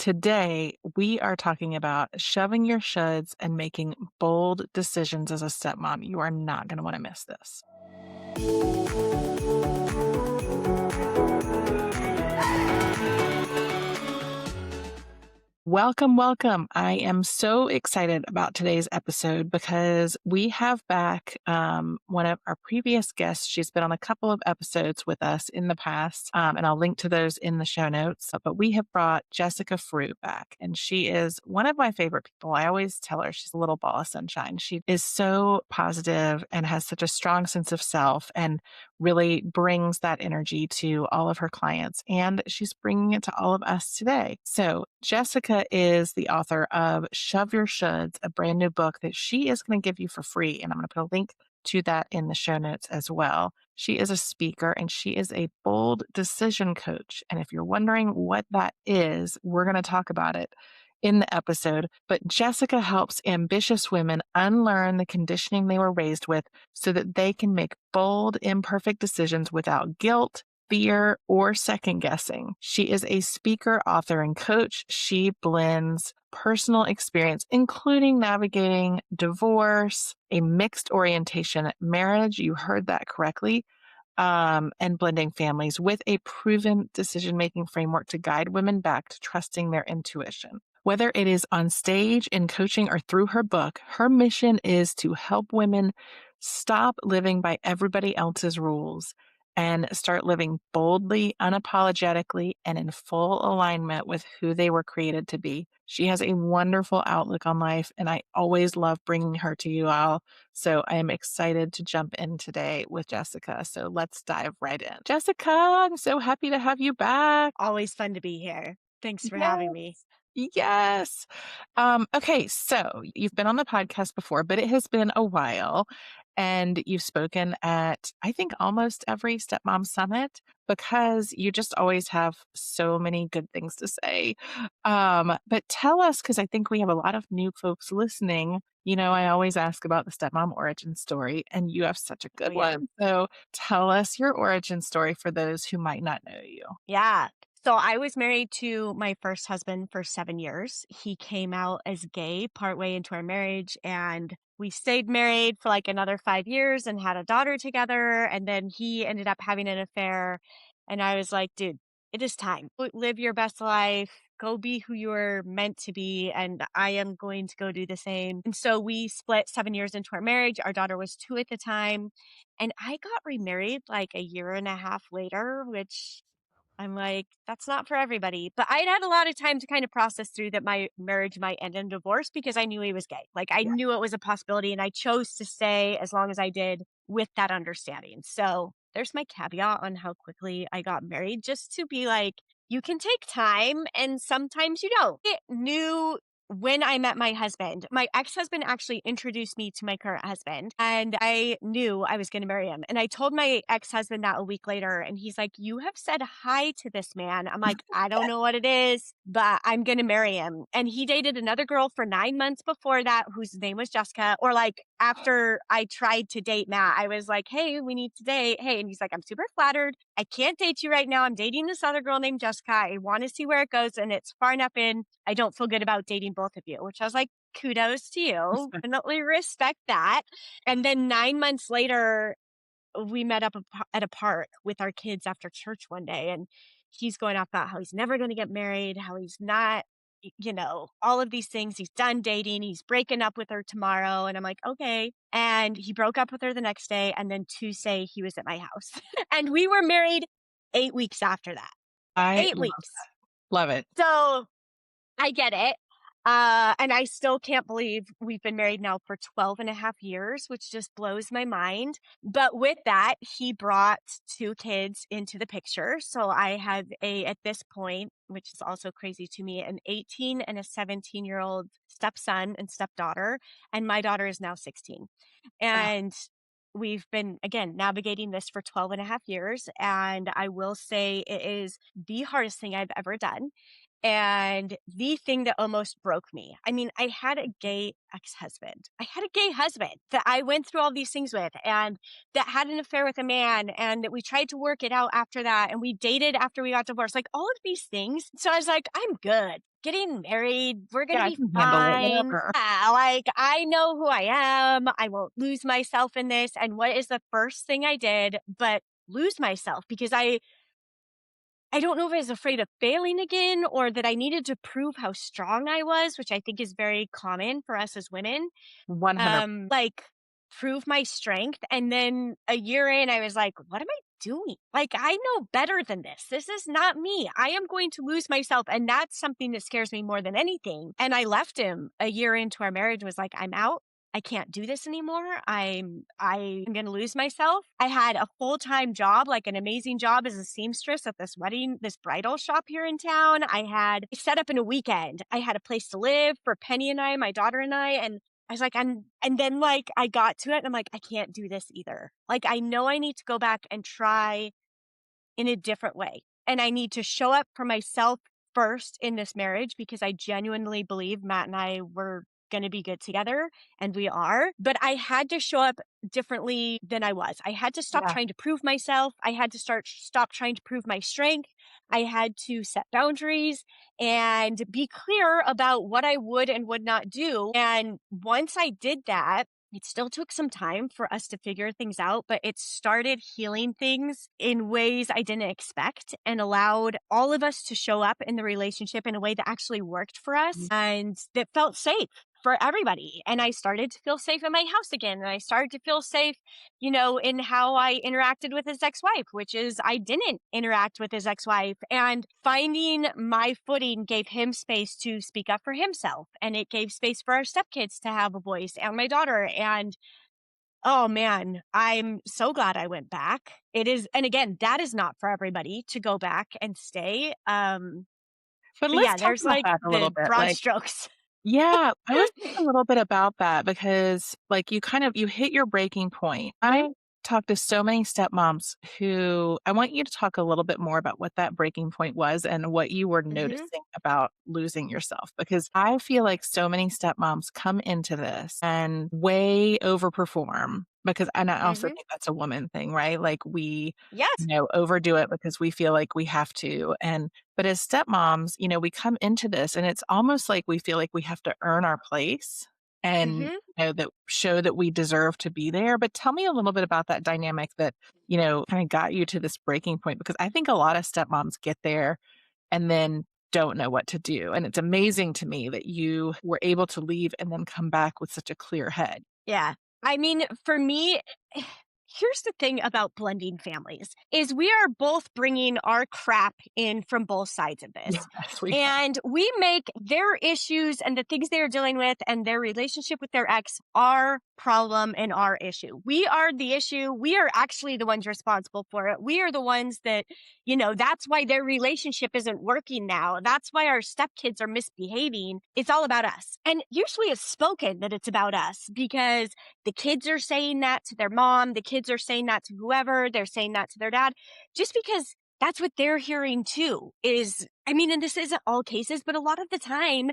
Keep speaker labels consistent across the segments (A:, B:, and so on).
A: today we are talking about shoving your shoulds and making bold decisions as a stepmom. You are not going to want to miss this. Welcome, welcome. I am so excited about today's episode because we have back one of our previous guests. She's been on a couple of episodes with us in the past, and I'll link to those in the show notes. But we have brought Jessica Frew back, and she is one of my favorite people. I always tell her she's a little ball of sunshine. She is so positive and has such a strong sense of self and really brings that energy to all of her clients. And she's bringing it to all of us today. So Jessica is the author of Shove Your Shoulds, a brand new book that she is going to give you for free. And I'm going to put a link to that in the show notes as well. She is a speaker and she is a bold decision coach. And if you're wondering what that is, we're going to talk about it in the episode. But Jessica helps ambitious women unlearn the conditioning they were raised with so that they can make bold, imperfect decisions without guilt, fear, or second guessing. She is a speaker, author, and coach. She blends personal experience, including navigating divorce, a mixed orientation marriage. You heard that correctly. And blending families with a proven decision-making framework to guide women back to trusting their intuition. Whether it is on stage, in coaching, or through her book, her mission is to help women stop living by everybody else's rules and start living boldly, unapologetically, and in full alignment with who they were created to be. She has a wonderful outlook on life, and I always love bringing her to you all. So I am excited to jump in today with Jessica. So let's dive right in. Jessica, I'm so happy to have you back.
B: Always fun to be here. Thanks for
A: Yes.
B: having me.
A: Yes. Okay, so you've been on the podcast before, but it has been a while. And you've spoken at, I think, almost every Stepmom Summit because you just always have so many good things to say. But tell us, because I think we have a lot of new folks listening. I always ask about the stepmom origin story, and you have such a
B: Oh,
A: good
B: yeah.
A: one. So tell us your origin story for those who might not know you.
B: Yeah. So I was married to my first husband for 7 years. He came out as gay partway into our marriage, and we stayed married for like another 5 years and had a daughter together. And then he ended up having an affair. And I was like, dude, it is time. Live your best life. Go be who you're meant to be. And I am going to go do the same. And so we split 7 years into our marriage. Our daughter was 2 at the time. And I got remarried like a year and a half later, which I'm like, that's not for everybody. But I'd had a lot of time to kind of process through that my marriage might end in divorce because I knew he was gay. Like I knew it was a possibility and I chose to stay as long as I did with that understanding. So there's my caveat on how quickly I got married, just to be like, you can take time and sometimes you don't. I knew when I met my ex-husband actually introduced me to my current husband, and I knew I was going to marry him. And I told my ex-husband that a week later, and he's like, "You have said hi to this man." I'm like, "I don't know what it is, but I'm going to marry him." And he dated another girl for 9 months before that, whose name was Jessica. Or like after I tried to date Matt, I was like, "Hey, we need to date." Hey, and he's like, "I'm super flattered. I can't date you right now. I'm dating this other girl named Jessica. I want to see where it goes, and it's far enough in. I don't feel good about dating both of you," which I was like, kudos to you. Definitely respect that. And then 9 months later, we met up at a park with our kids after church one day. And he's going off about how he's never going to get married, how he's not, all of these things. He's done dating. He's breaking up with her tomorrow. And I'm like, okay. And he broke up with her the next day. And then Tuesday, he was at my house. And we were married 8 weeks after that.
A: I
B: 8 weeks.
A: love it.
B: So I get it. And I still can't believe we've been married now for 12 and a half years, which just blows my mind. But with that, he brought 2 kids into the picture. So I have at this point, which is also crazy to me, an 18 and a 17-year-old stepson and stepdaughter. And my daughter is now 16. And we've been, again, navigating this for 12 and a half years. And I will say it is the hardest thing I've ever done. And the thing that almost broke me, I mean, I had a gay ex-husband. I had a gay husband that I went through all these things with and that had an affair with a man and we tried to work it out after that and we dated after we got divorced, like all of these things. So I was like, I'm good. Getting married, we're going to
A: Yeah, I
B: be
A: can handle it,
B: fine.
A: whatever.
B: Yeah, like I know who I am. I won't lose myself in this. And what is the first thing I did but lose myself because I don't know if I was afraid of failing again or that I needed to prove how strong I was, which I think is very common for us as women.
A: 100.
B: Like prove my strength. And then a year in, I was like, what am I doing? Like, I know better than this. This is not me. I am going to lose myself. And that's something that scares me more than anything. And I left him a year into our marriage, was like, I'm out. I can't do this anymore. I'm going to lose myself. I had a full-time job, like an amazing job as a seamstress at this bridal shop here in town. I had set up in a weekend. I had a place to live for Penny and I, my daughter and and I was like, and then like I got to it and I'm like, I can't do this either. Like, I know I need to go back and try in a different way. And I need to show up for myself first in this marriage because I genuinely believe Matt and I were going to be good together and we are. But I had to show up differently than I was. I had to stop
A: Yeah.
B: trying to prove myself. I had to stop trying to prove my strength. I had to set boundaries and be clear about what I would and would not do. And once I did that, it still took some time for us to figure things out, but it started healing things in ways I didn't expect and allowed all of us to show up in the relationship in a way that actually worked for us and that felt safe for everybody. And I started to feel safe in my house again. And I started to feel safe, in how I interacted with his ex-wife, which is I didn't interact with his ex-wife. And finding my footing gave him space to speak up for himself. And it gave space for our stepkids to have a voice and my daughter. And oh man, I'm so glad I went back. It is, and again, that is not for everybody to go back and stay.
A: But
B: But
A: let's
B: yeah,
A: talk
B: there's
A: about
B: like
A: that a little
B: the
A: bit,
B: broad
A: like,
B: strokes.
A: yeah, let's talk a little bit about that because, like, you hit your breaking point.
B: Mhm,
A: I talked to so many stepmoms who I want you to talk a little bit more about what that breaking point was and what you were
B: mhm,
A: noticing about losing yourself, because I feel like so many stepmoms come into this and way overperform and I also
B: mhm.
A: think that's a woman thing, right? Like
B: Yes.
A: overdo it because we feel like we have to. But as stepmoms, we come into this and it's almost like we feel like we have to earn our place and
B: Mhm.
A: that show that we deserve to be there. But tell me a little bit about that dynamic that, kind of got you to this breaking point, because I think a lot of stepmoms get there and then don't know what to do. And it's amazing to me that you were able to leave and then come back with such a clear head.
B: Yeah. I mean, for me, here's the thing about blending families is we are both bringing our crap in from both sides of this.
A: Yes, we are.
B: And we make their issues and the things they are dealing with and their relationship with their ex our problem and our issue. We are the issue. We are actually the ones responsible for it. We are the ones that, that's why their relationship isn't working now. That's why our stepkids are misbehaving. It's all about us. And usually it's spoken that it's about us because the kids are saying that to their mom. The kids are saying that to whoever. They're saying that to their dad, just because that's what they're hearing too. I mean, and this isn't all cases, but a lot of the time,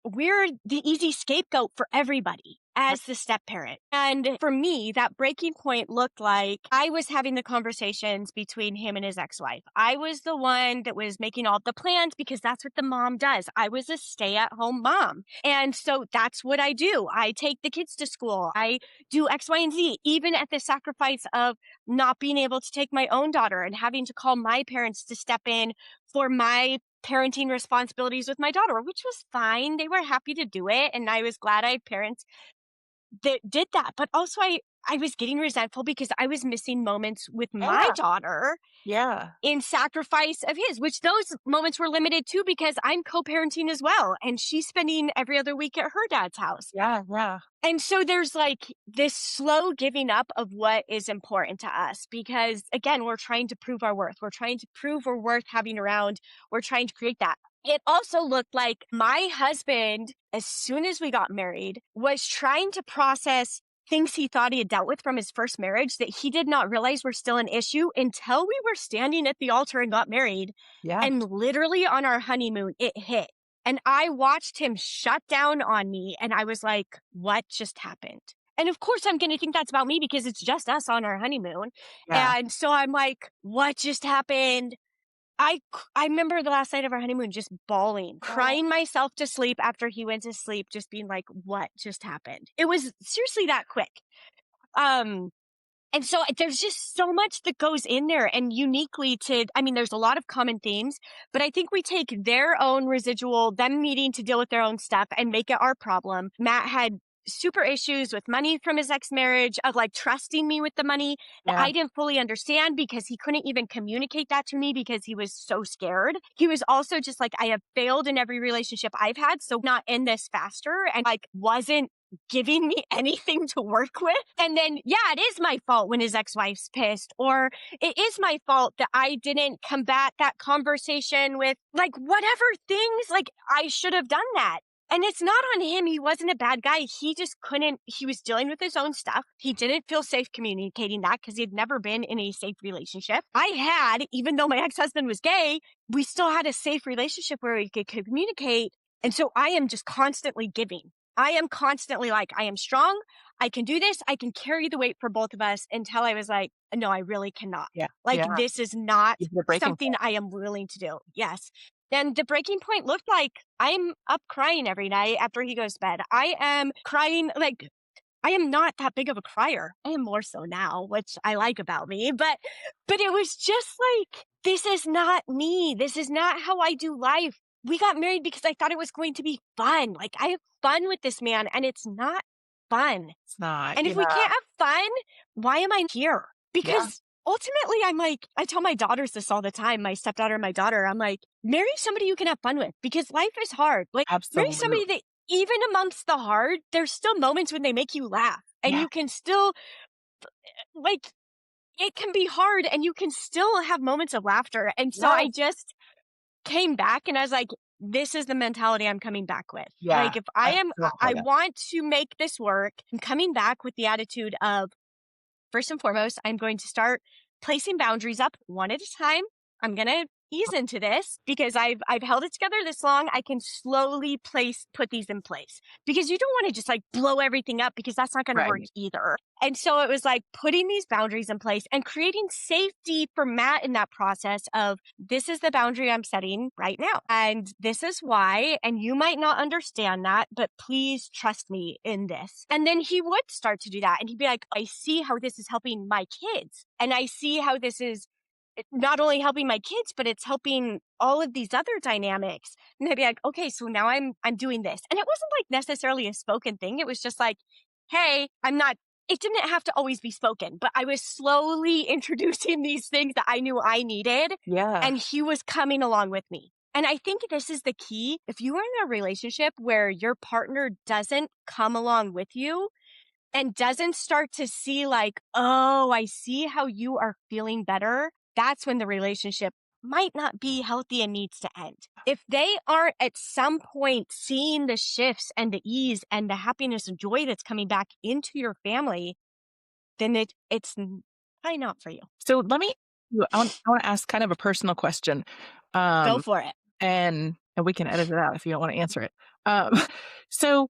B: we're the easy scapegoat for everybody as the step parent. And for me, that breaking point looked like I was having the conversations between him and his ex-wife. I was the one that was making all the plans because that's what the mom does. I was a stay-at-home mom. And so that's what I do. I take the kids to school. I do X, Y, and Z, even at the sacrifice of not being able to take my own daughter and having to call my parents to step in for my parenting responsibilities with my daughter, which was fine. They were happy to do it. And I was glad I had parents that did that. But also I was getting resentful because I was missing moments with my
A: Yeah.
B: daughter
A: Yeah.
B: in sacrifice of his, which those moments were limited too because I'm co-parenting as well. And she's spending every other week at her dad's house.
A: Yeah. Yeah.
B: And so there's like this slow giving up of what is important to us because, again, we're trying to prove our worth. We're trying to prove we're worth having around. We're trying to create that. It also looked like my husband, as soon as we got married, was trying to process things he thought he had dealt with from his first marriage that he did not realize were still an issue until we were standing at the altar and got married.
A: Yeah.
B: And literally on our honeymoon, it hit. And I watched him shut down on me. And I was like, what just happened? And of course, I'm going to think that's about me because it's just us on our honeymoon.
A: Yeah.
B: And so I'm like, what just happened? I remember the last night of our honeymoon just bawling,
A: Oh,
B: crying myself to sleep after he went to sleep, just being like, "What just happened?" It was seriously that quick. Um, and so there's just so much that goes in there and uniquely to, I mean, there's a lot of common themes, but I think we take their own residual, them needing to deal with their own stuff and make it our problem. Matt had super issues with money from his ex marriage, of like trusting me with the money that
A: yeah.
B: I didn't fully understand because he couldn't even communicate that to me because he was so scared. He was also just like, I have failed in every relationship I've had, so not end this faster. And like, wasn't giving me anything to work with. And then, yeah, it is my fault when his ex wife's pissed, or it is my fault that I didn't combat that conversation with like whatever things, like I should have done that. And it's not on him. He wasn't a bad guy. He just couldn't, he was dealing with his own stuff. He didn't feel safe communicating that because he'd never been in a safe relationship. I had, even though my ex husband was gay, we still had a safe relationship where we could communicate. And so I am just constantly giving. I am constantly like, I am strong. I can do this. I can carry the weight for both of us, until I was like, no, I really cannot.
A: Yeah.
B: Like,
A: Yeah.
B: this is not
A: You hit a breaking
B: something
A: point.
B: I am willing to do. Yes. And the breaking point looked like I'm up crying every night after he goes to bed. I am crying. Like, I am not that big of a crier. I am more so now, which I like about me. But it was just like, this is not me. This is not how I do life. We got married because I thought it was going to be fun. Like, I have fun with this man, and it's not fun.
A: It's not.
B: And
A: Yeah.
B: if we can't have fun, why am I here?
A: Yeah.
B: Because ultimately, I'm like, I tell my daughters this all the time, my stepdaughter and my daughter, I'm like, marry somebody you can have fun with, because life is hard. Like, marry
A: Absolutely.
B: somebody that, even amongst the hard, there's still moments when they make you laugh, and
A: Yeah.
B: you can still, like, it can be hard and you can still have moments of laughter. And so I
A: Yes.
B: just came back and I was like, this is the mentality I'm coming back with.
A: Yeah.
B: Like, if
A: I
B: I
A: feel ya.
B: want to make this work, I'm coming back with the attitude of, first and foremost, I'm going to start placing boundaries up one at a time. I'm going to ease into this because I've held it together this long. I can slowly put these in place, because you don't want to just like blow everything up, because that's not going to work
A: Right.
B: either. And so it was like putting these boundaries in place and creating safety for Matt in that process of, this is the boundary I'm setting right now. And this is why. And you might not understand that, but please trust me in this. And then he would start to do that. And he'd be like, I see how this is helping my kids. And I see how this is not only helping my kids, but it's helping all of these other dynamics. And I'd be like, okay, so now I'm doing this. And it wasn't like necessarily a spoken thing. It was just like, hey, I'm not, it didn't have to always be spoken, but I was slowly introducing these things that I knew I needed.
A: Yeah.
B: And he was coming along with me. And I think this is the key. If you are in a relationship where your partner doesn't come along with you, and doesn't start to see like, oh, I see how you are feeling better, that's when the relationship might not be healthy and needs to end. If they aren't at some point seeing the shifts and the ease and the happiness and joy that's coming back into your family, then it's probably not for you.
A: So let me I wanna ask kind of a personal question.
B: Go
A: Um,
B: for it.
A: and we can edit it out if you don't wanna answer it. Um, so,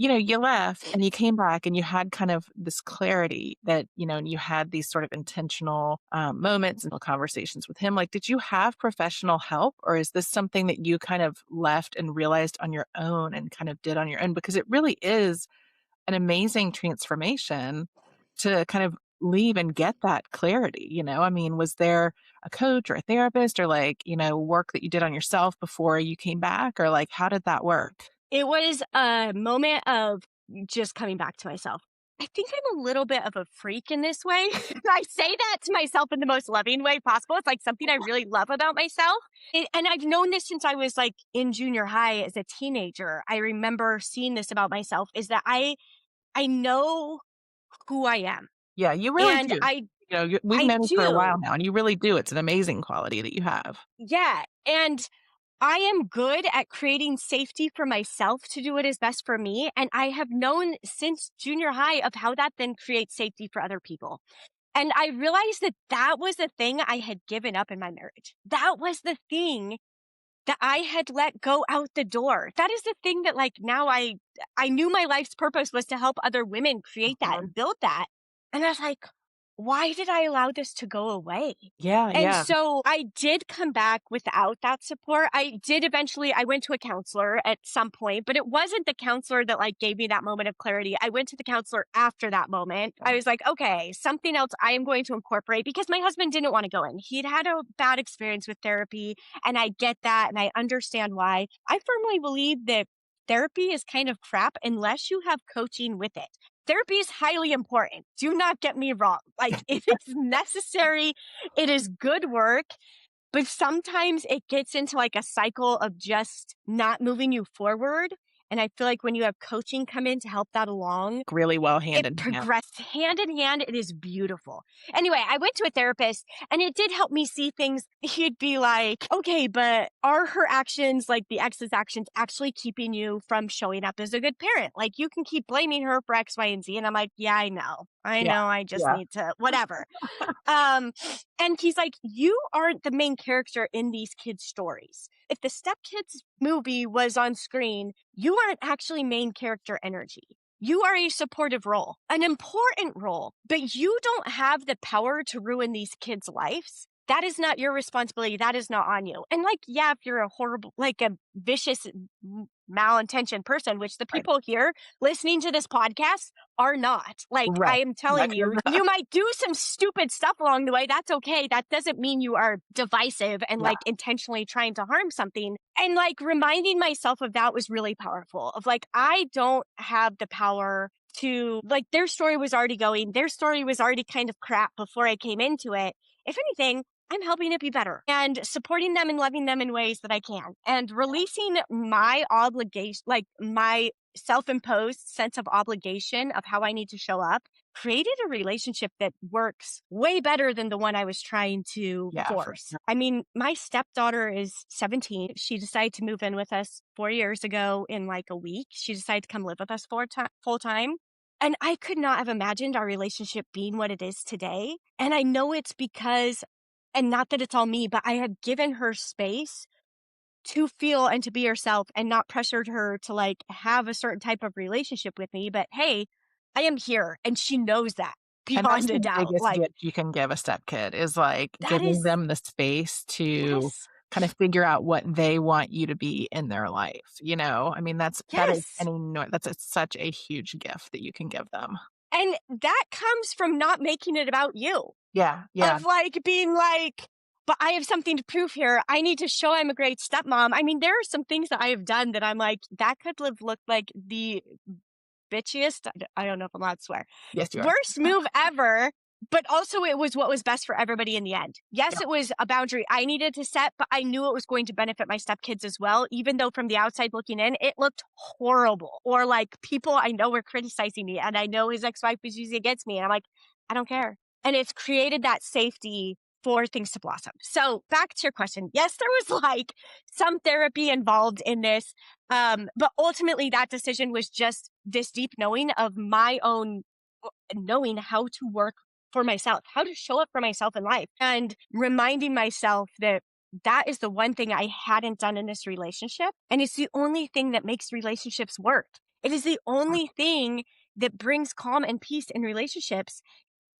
A: you left and you came back and you had kind of this clarity that, and you had these sort of intentional, moments and conversations with him. Like, did you have professional help, or is this something that you kind of left and realized on your own and kind of did on your own? Because it really is an amazing transformation to kind of leave and get that clarity, I mean, was there a coach or a therapist or like, work that you did on yourself before you came back, or like how did that work?
B: It was a moment of just coming back to myself. I think I'm a little bit of a freak in this way. I say that to myself in the most loving way possible. It's like something I really love about myself. And I've known this since I was like in junior high as a teenager. I remember seeing this about myself, is that I know who I am.
A: Yeah, you really
B: And
A: do. We've
B: I
A: known you for a while
B: do.
A: now and you really do. It's an amazing quality that you have.
B: Yeah. And I am good at creating safety for myself to do what is best for me. And I have known since junior high of how that then creates safety for other people. And I realized that that was the thing I had given up in my marriage. That was the thing that I had let go out the door. That is the thing that like now I knew my life's purpose was to help other women create that
A: Mhm.
B: and build that. And I was like, why did I allow this to go away?
A: Yeah,
B: And
A: yeah.
B: so I did come back without that support. I went to a counselor at some point, but it wasn't the counselor that like gave me that moment of clarity. I went to the counselor after that moment. I
A: Yeah.
B: was like, okay, something else I am going to incorporate because my husband didn't want to go in. He'd had a bad experience with therapy, and I get that and I understand why. I firmly believe that therapy is kind of crap unless you have coaching with it. Therapy is highly important. Do not get me wrong. Like, it is necessary, it is good work, but sometimes it gets into like a cycle of just not moving you forward. And I feel like when you have coaching come in to help that along,
A: Really well hand
B: it
A: in hand.
B: progressed hand in hand. It is beautiful. Anyway, I went to a therapist and it did help me see things. He'd be like, okay, but are her actions, like the ex's actions, actually keeping you from showing up as a good parent? Like you can keep blaming her for X, Y, and Z. And I'm like, yeah, I know. I
A: Yeah,
B: know. I just
A: yeah.
B: need to, whatever. Um, and he's like, you aren't the main character in these kids' stories. If the Stepkids movie was on screen, you aren't actually main character energy. You are a supportive role, an important role, but you don't have the power to ruin these kids' lives. That is not your responsibility. That is not on you. And like, yeah, if you're a horrible, like a vicious, malintentioned person, which the
A: Right.
B: people here listening to this podcast are not. Like, I
A: Right.
B: am
A: Right.
B: telling you, you might do some stupid stuff along the way. That's okay. That doesn't mean you are divisive and
A: Yeah.
B: like intentionally trying to harm something. And like reminding myself of that was really powerful. Of like, I don't have the power to, like, their story was already going, their story was already kind of crap before I came into it. If anything, I'm helping it be better and supporting them and loving them in ways that I can and releasing my obligation, like my self-imposed sense of obligation of how I need to show up, created a relationship that works way better than the one I was trying to
A: Yeah, for
B: force.
A: sure.
B: I mean, my stepdaughter is 17. She decided to move in with us 4 years ago in like a week. She decided to come live with us full time. And I could not have imagined our relationship being what it is today. And I know it's because, and not that it's all me, but I have given her space to feel and to be herself and not pressured her to like have a certain type of relationship with me. But hey, I am here and she knows that
A: And that's
B: beyond a
A: the
B: doubt.
A: biggest
B: Like,
A: gift you can give a stepkid is, like,
B: that
A: giving
B: is,
A: them the space to
B: yes,
A: kind of figure out what they want you to be in their life, you know? I mean, that is
B: yes.
A: an that's such a huge gift that you can give them.
B: And that comes from not making it about you,
A: Yeah, yeah.
B: of like being like, but I have something to prove here. I need to show I'm a great stepmom. I mean, there are some things that I have done that I'm like, that could have looked like the bitchiest, I don't know if I'm allowed to swear,
A: Yes, you are.
B: worst move ever, but also it was what was best for everybody in the end. Yes,
A: Yeah,
B: it was a boundary I needed to set, but I knew it was going to benefit my stepkids as well, even though from the outside looking in, it looked horrible. Or like people I know were criticizing me, and I know his ex-wife was using it against me, and I'm like, I don't care. And it's created that safety for things to blossom. So back to your question. Yes, there was like some therapy involved in this. But ultimately that decision was just this deep knowing of my own, knowing how to work for myself, how to show up for myself in life, and reminding myself that that is the one thing I hadn't done in this relationship. And it's the only thing that makes relationships work. It is the only thing that brings calm and peace in relationships,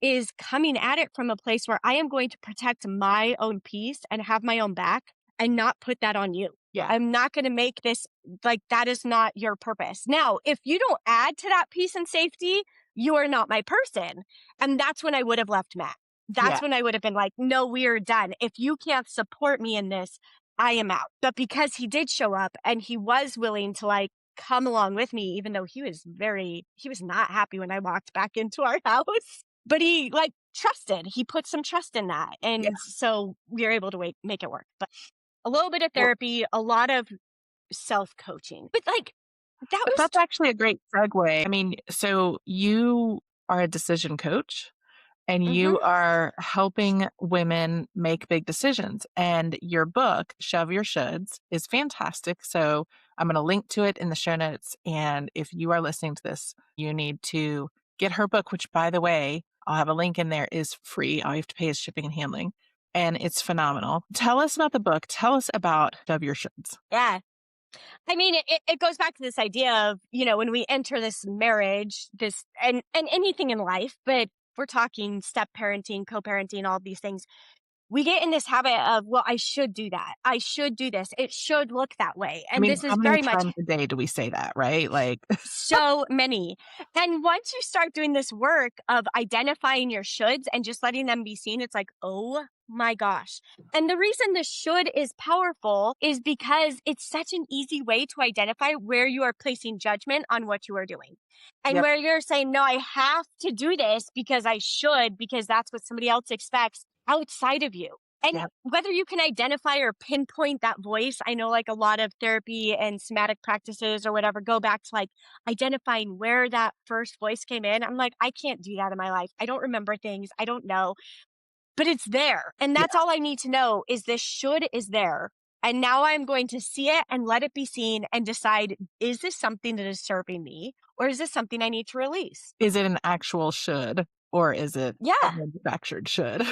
B: is coming at it from a place where I am going to protect my own peace and have my own back and not put that on you.
A: yeah,
B: I'm not going to make this like that is not your purpose. Now, if you don't add to that peace and safety, you are not my person. And that's when I would have left Matt.
A: yeah,
B: That's when I would have been like, no, we are done. If you can't support me in this, I am out. But because he did show up and he was willing to like come along with me, even though he was not happy when I walked back into our house, but he like trusted. He put some trust in that.
A: yeah.
B: And so we were able to make it work. But a little bit of
A: Well,
B: therapy, a lot of self coaching. But like that was
A: that's actually a great segue. I mean, so you are a decision coach? and
B: Mhm.
A: you are helping women make big decisions. And your book, Shove Your Shoulds, is fantastic. So I'm going to link to it in the show notes. And if you are listening to this, you need to get her book, which, by the way, I'll have a link in there, is free. All you have to pay is shipping and handling. And it's phenomenal. Tell us about the book. Tell us about Shove Your Shoulds.
B: Yeah. I mean, it goes back to this idea of, when we enter this marriage, this and anything in life, but we're talking step parenting, co-parenting, all these things. We get in this habit of, well, I should do that. I should do this. It should look that way.
A: I
B: And
A: mean,
B: this is
A: how many
B: very much
A: times a day do we say that, right? Like,
B: so many. And once you start doing this work of identifying your shoulds and just letting them be seen, it's like, oh my gosh. And the reason the should is powerful is because it's such an easy way to identify where you are placing judgment on what you are doing. And
A: yep,
B: where you're saying, no, I have to do this because I should, because that's what somebody else expects outside of you. And
A: yep.
B: whether you can identify or pinpoint that voice, I know like a lot of therapy and somatic practices or whatever go back to like identifying where that first voice came in. I'm like, I can't do that in my life. I don't remember things. I don't know, but it's there. And
A: Yeah.
B: that's all I need to know is this should is there. And now I'm going to see it and let it be seen and decide, is this something that is serving me or is this something I need to release?
A: Is it an actual should or is it a
B: Yeah.
A: manufactured should?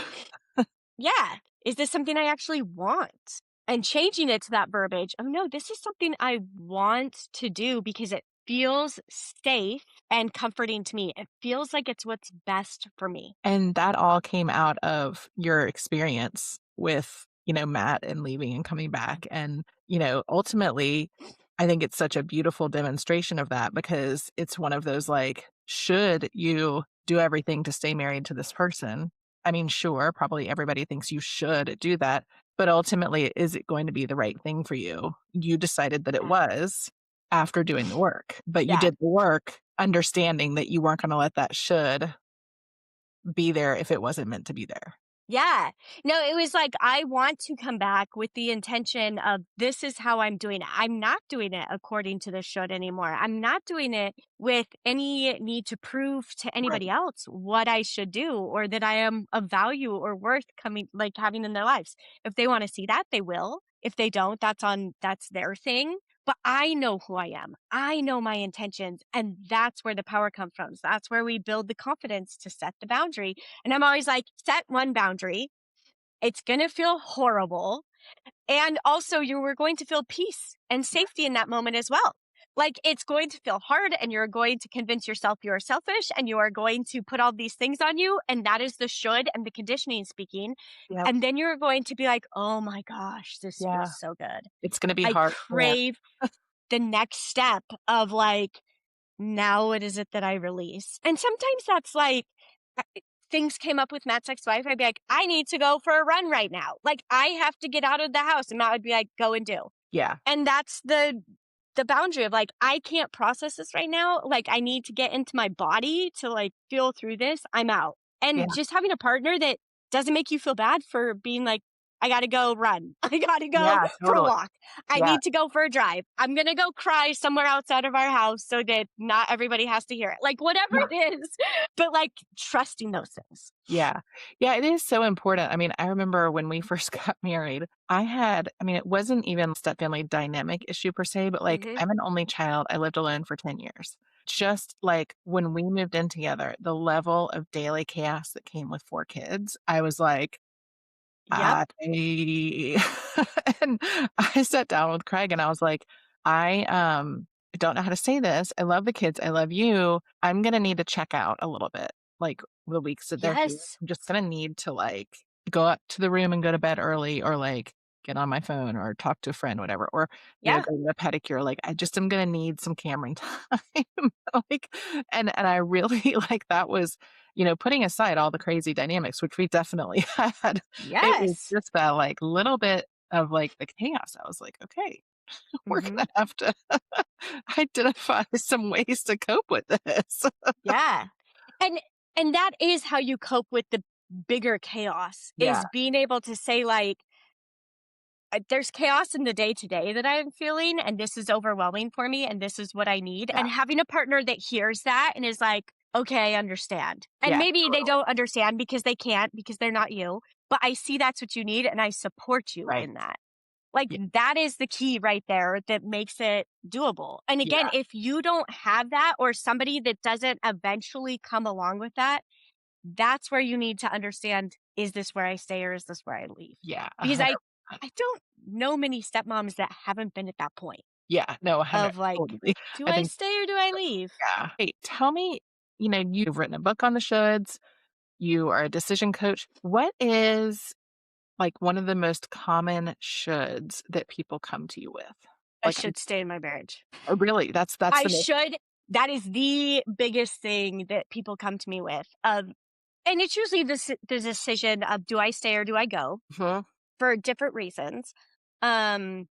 B: Yeah. Is this something I actually want? And changing it to that verbiage, oh no, this is something I want to do because it feels safe and comforting to me. It feels like it's what's best for me.
A: And that all came out of your experience with, Matt and leaving and coming back. And, ultimately, I think it's such a beautiful demonstration of that because it's one of those like, should you do everything to stay married to this person? I mean, sure, probably everybody thinks you should do that, but ultimately, is it going to be the right thing for you? You decided that it
B: Yeah.
A: was after doing the work, but you
B: Yeah.
A: did the work understanding that you weren't going to let that should be there if it wasn't meant to be there.
B: Yeah. No, it was like, I want to come back with the intention of this is how I'm doing it. I'm not doing it according to the should anymore. I'm not doing it with any need to prove to anybody
A: Right.
B: else what I should do or that I am of value or worth coming, like having in their lives. If they want to see that, they will. If they don't, that's their thing. But I know who I am. I know my intentions. And that's where the power comes from. That's where we build the confidence to set the boundary and I'm always like, set one boundary. It's going to feel horrible. And also, you were going to feel peace and safety in that moment as well. Like, it's going to feel hard, and you're going to convince yourself you are selfish, and you are going to put all these things on you. And that is the should and the conditioning speaking.
A: Yep.
B: And then you're going to be like, oh my gosh, this
A: Yeah.
B: feels so good.
A: It's gonna be
B: I
A: hard. Yeah.
B: crave the next step of like, now what is it that I release? And sometimes that's like uh, things came up with Matt's ex-wife. I'd be like, I need to go for a run right now. Like I have to get out of the house. And Matt would be like, go and do.
A: Yeah.
B: And that's the boundary of like, I can't process this right now. Like I need to get into my body to like feel through this. I'm out.
A: Yeah.
B: And just having a partner that doesn't make you feel bad for being like, I gotta go run. I gotta go
A: Yeah,
B: for a
A: totally.
B: walk. I
A: Yeah.
B: need to go for a drive. I'm gonna go cry somewhere outside of our house so that not everybody has to hear it. Like whatever
A: Yeah.
B: it is, but like trusting those things.
A: Yeah. Yeah, it is so important. I mean, I remember when we first got married, it wasn't even a step-family dynamic issue per se, but, like,
B: Hmm.
A: I'm an only child. I lived alone for 10 years. Just, like, when we moved in together, the level of daily chaos that came with 4 kids, I was like,
B: Yep.
A: I and I sat down with Craig and I was like, I don't know how to say this. I love the kids. I love you. I'm gonna need to check out a little bit. Like the weeks that they're here.
B: Yes.
A: I'm just gonna need to like go up to the room and go to bed early or like get on my phone or talk to a friend, whatever, or
B: Yeah.
A: go to a pedicure. Like I just am gonna need some Cameron time. like and I really like that was, putting aside all the crazy dynamics, which we definitely had. It was
B: Yes.
A: just that, like, little bit of, like, the chaos. I was like, "Okay, we're
B: Hmm.
A: gonna have to identify some ways to cope with this."
B: Yeah. And and that is how you cope with the bigger chaos
A: Yeah,
B: is being able to say like there's chaos in the day to day that I'm feeling, and this is overwhelming for me, and this is what I need.
A: yeah,
B: And having a partner that hears that and is like, okay, I understand. And
A: Yeah,
B: maybe they
A: totally.
B: don't understand because they can't, because they're not you, but I see that's what you need and I support you
A: Right.
B: in that. Like,
A: Yeah,
B: that is the key right there that makes it doable. And again,
A: yeah,
B: if you don't have that or somebody that doesn't eventually come along with that, that's where you need to understand, is this where I stay or is this where I leave?
A: yeah,
B: Because
A: 100%.
B: I don't know many stepmoms that haven't been at that point
A: Yeah, no, 100
B: of like,
A: totally.
B: do
A: I
B: I
A: think
B: stay or do I leave?
A: yeah. Hey, tell me, you've written a book on the shoulds, you are a decision coach. What is, like, one of the most common shoulds that people come to you with?
B: I
A: Like,
B: should stay in my marriage.
A: oh, really? That's
B: I
A: the most
B: should. That is the biggest thing that people come to me with. And it's usually the decision of, do I stay or do I go,
A: mhm,
B: for different reasons. Um,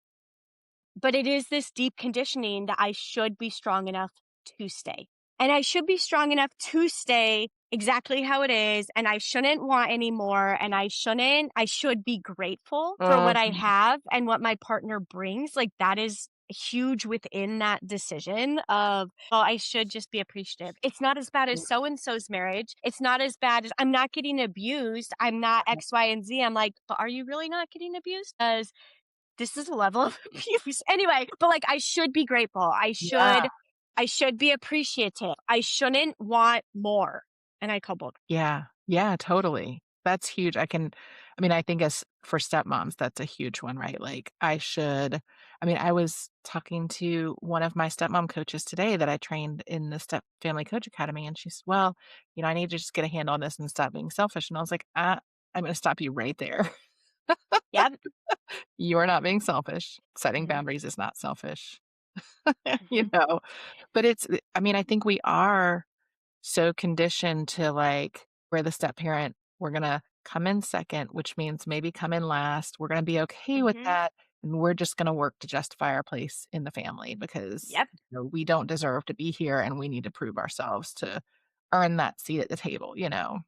B: but it is this deep conditioning that I should be strong enough to stay. And I should be strong enough to stay exactly how it is. And I shouldn't want any more. And I should be grateful for what I
A: mhm,
B: have and what my partner brings. Like, that is huge within that decision of, well, I should just be appreciative. It's not as bad as so and so's marriage. It's not as bad as, I'm not getting abused. I'm not X, Y, and Z. I'm like, but are you really not getting abused? Because this is a level of abuse. Anyway, but like, I should be grateful.
A: yeah.
B: I should be appreciative. I shouldn't want more. And I call bull.
A: Yeah. Yeah, totally. That's huge. I mean, I think as for stepmoms, that's a huge one, right? Like, I was talking to one of my stepmom coaches today that I trained in the Step Family Coach Academy, and she's, "Well, I need to just get a handle on this and stop being selfish." And I was like, I'm gonna stop you right there.
B: Yep.
A: You're not being selfish. Setting
B: Mhm.
A: boundaries is not selfish, you
B: Mhm.
A: know? But I mean, I think we are so conditioned to, like, we're the step parent, we're gonna come in second, which means maybe come in last. We're gonna be okay with
B: Mhm.
A: that, and we're just gonna work to justify our place in the family because,
B: Yep.
A: we don't deserve to be here and we need to prove ourselves to earn that seat at the table, you know?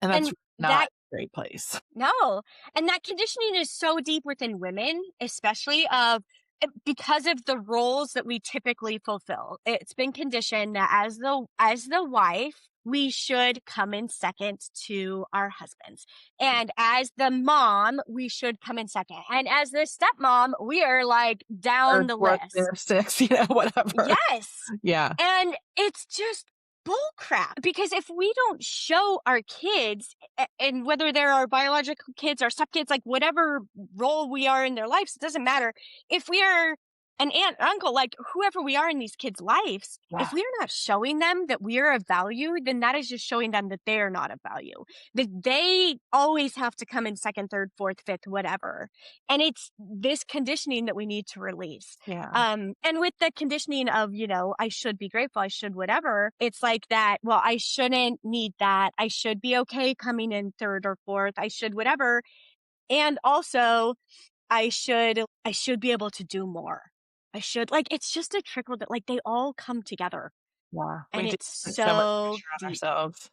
A: And that's
B: And
A: not
B: that
A: a great place.
B: No, and that conditioning is so deep within women, especially of because of the roles that we typically fulfill. It's been conditioned that as the wife, we should come in second to our husbands.
A: Yeah.
B: And as the mom, we should come in second. And as the stepmom, we are like down
A: 3rd,
B: the
A: 4th,
B: list.
A: 5th, 6th, whatever.
B: Yes.
A: Yeah.
B: And it's just bull crap because if we don't show our kids, and whether they're our biological kids or stepkids, like whatever role we are in their lives, it doesn't matter. If we are an aunt, uncle, like whoever we are in these kids' lives, if
A: Yeah.
B: we are not showing them that we are of value, then that is just showing them that they are not of value. That they always have to come in second, third, fourth, fifth, whatever. And it's this conditioning that we need to release.
A: Yeah.
B: And with the conditioning of, I should be grateful, I should whatever, it's like that, well, I shouldn't need that. I should be okay coming in third or fourth. I should whatever. And also I should be able to do more. I should like it's just a trickle that like they all come together
A: Yeah.
B: and
A: We do
B: it's
A: put so much
B: so
A: pressure on
B: deep.
A: ourselves.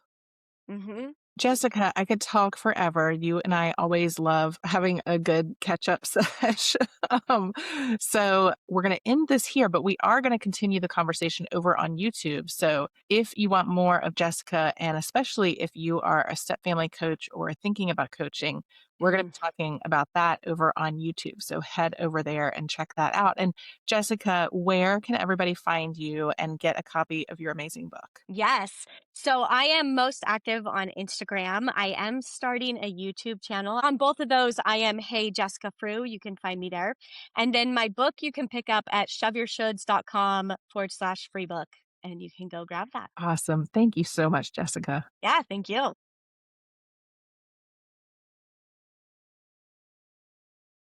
B: Mhm.
A: Jessica, I could talk forever. You and I always love having a good catch up sesh. um, so we're going to end this here, but we are going to continue the conversation over on YouTube. So if you want more of Jessica, and especially if you are a step family coach or thinking about coaching, we're going to
B: Mhm.
A: be talking about that over on YouTube. So head over there and check that out. And Jessica, where can everybody find you and get a copy of your amazing book?
B: Yes. So I am most active on Instagram. I am starting a YouTube channel. On both of those, I am Hey Jessica Frew. You can find me there. And then my book you can pick up at shoveyourshoulds.com/free book. And you can go grab that.
A: Awesome. Thank you so much, Jessica.
B: Yeah, thank you.